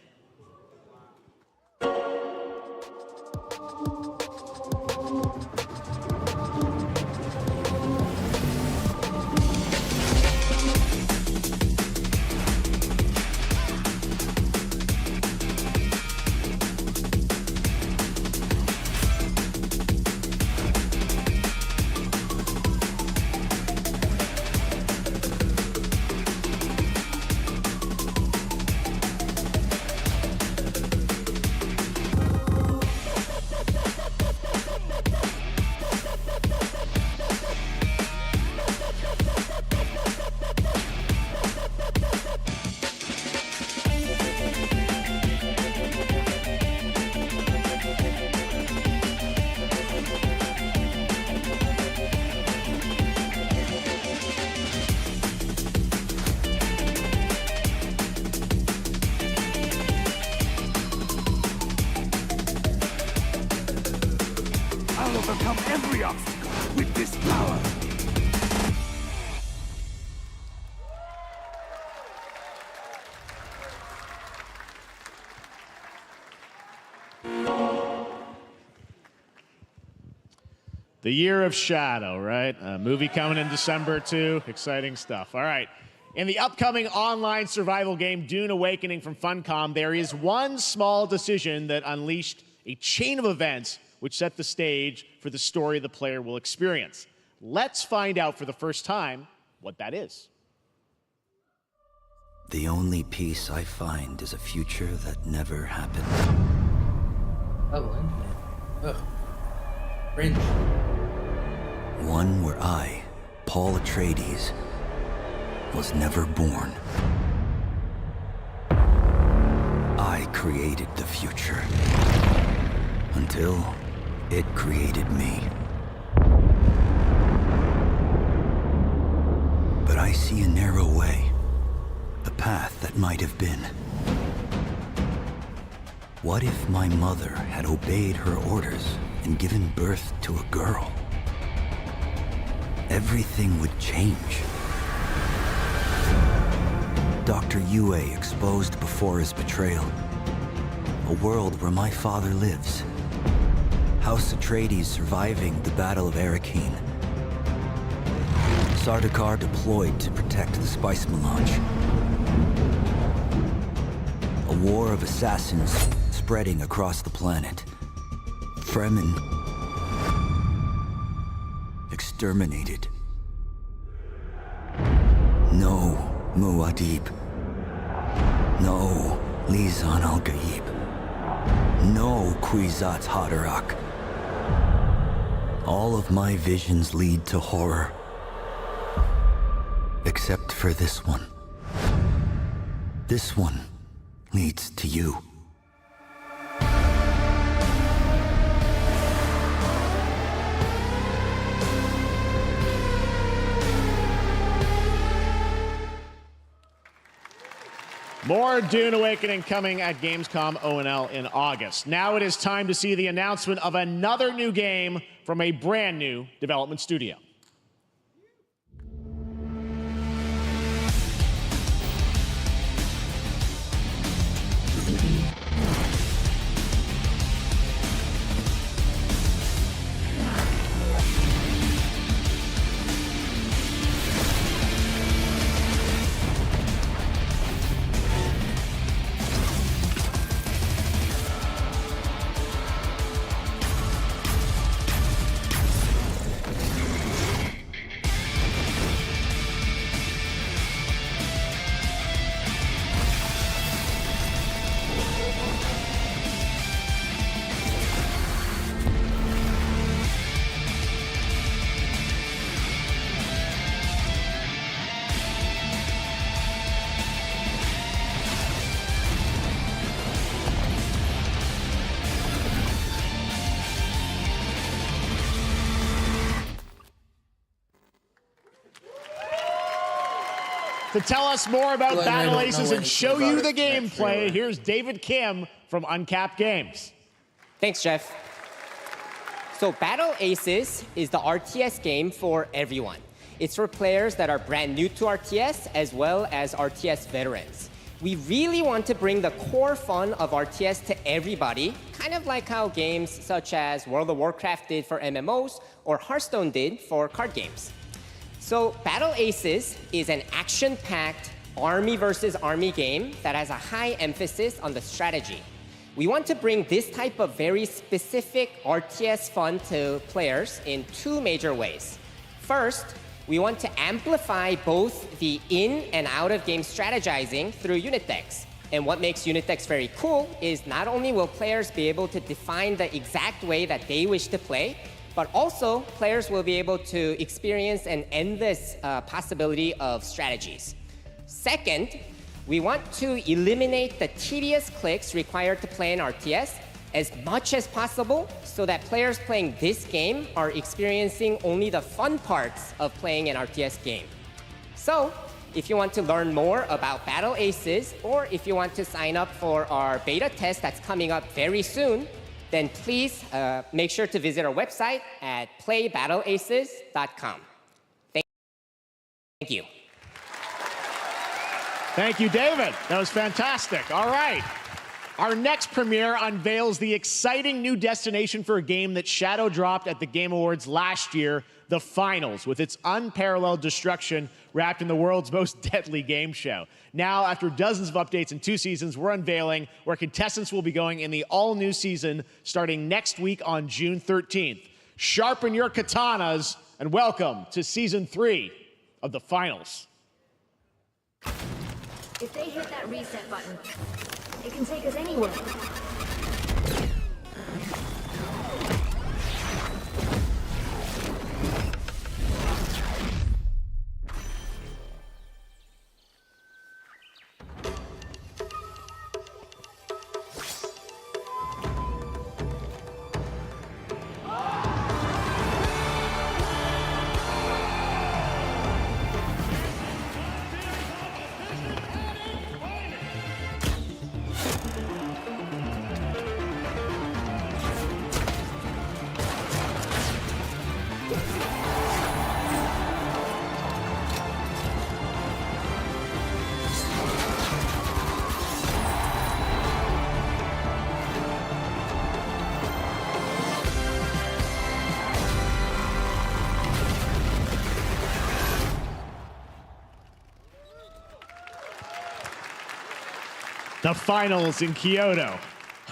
I'll overcome every obstacle with this power. The Year of Shadow, right? A movie coming in December, too. Exciting stuff. All right. In the upcoming online survival game, Dune Awakening from Funcom, there is one small decision that unleashed a chain of events which set the stage for the story the player will experience. Let's find out for the first time what that is. The only peace I find is a future that never happened. Ugh. Cringe. One where I, Paul Atreides, was never born. I created the future until it created me. But I see a narrow way, a path that might have been. What if my mother had obeyed her orders and given birth to a girl? Everything would change. Dr. Yue exposed before his betrayal. A world where my father lives. House Atreides surviving the Battle of Arrakeen. Sardaukar deployed to protect the spice melange. A war of assassins spreading across the planet. Fremen exterminated. No Muad'Dib. No Lisan al-Gaib. No Kwisatz Haderach. All of my visions lead to horror. Except for this one. This one leads to you. More Dune Awakening coming at Gamescom ONL in August. Now it is time to see the announcement of another new game from a brand new development studio. To tell us more about Battle Aces and show you the gameplay, here's David Kim from Uncapped Games. Thanks, Jeff. So Battle Aces is the RTS game for everyone. It's for players that are brand new to RTS as well as RTS veterans. We really want to bring the core fun of RTS to everybody, kind of like how games such as World of Warcraft did for MMOs or Hearthstone did for card games. So Battle Aces is an action-packed army versus army game that has a high emphasis on the strategy. We want to bring this type of very specific RTS fun to players in two major ways. First, we want to amplify both the in and out of game strategizing through unit decks. And what makes unit decks very cool is not only will players be able to define the exact way that they wish to play, but also players will be able to experience an endless possibility of strategies. Second, we want to eliminate the tedious clicks required to play an RTS as much as possible so that players playing this game are experiencing only the fun parts of playing an RTS game. So, if you want to learn more about Battle Aces, or if you want to sign up for our beta test that's coming up very soon, then please make sure to visit our website at playbattleaces.com. Thank you. Thank you, David. That was fantastic. All right. Our next premiere unveils the exciting new destination for a game that shadow dropped at the Game Awards last year, the Finals, with its unparalleled destruction wrapped in the world's most deadly game show. Now, after dozens of updates in 2 seasons, we're unveiling where contestants will be going in the all-new season starting next week on June 13th. Sharpen your katanas and welcome to Season 3 of the Finals. If they hit that reset button, it can take us anywhere. The Finals in Kyoto.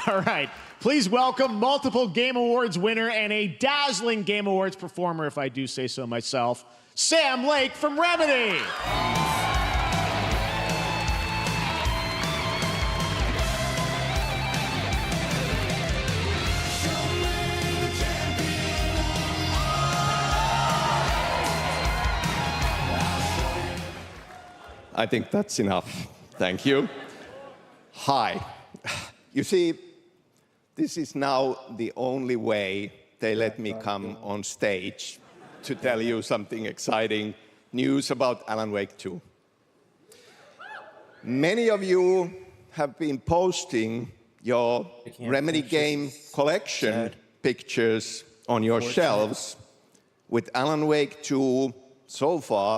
All right, please welcome multiple Game Awards winner and a dazzling Game Awards performer, if I do say so myself, Sam Lake from Remedy. I think that's enough. Thank you. Hi. You see, this is now the only way they let me come on stage to tell you something exciting news about Alan Wake 2. Many of you have been posting your Remedy game collection pictures on your shelves with Alan Wake 2 so far.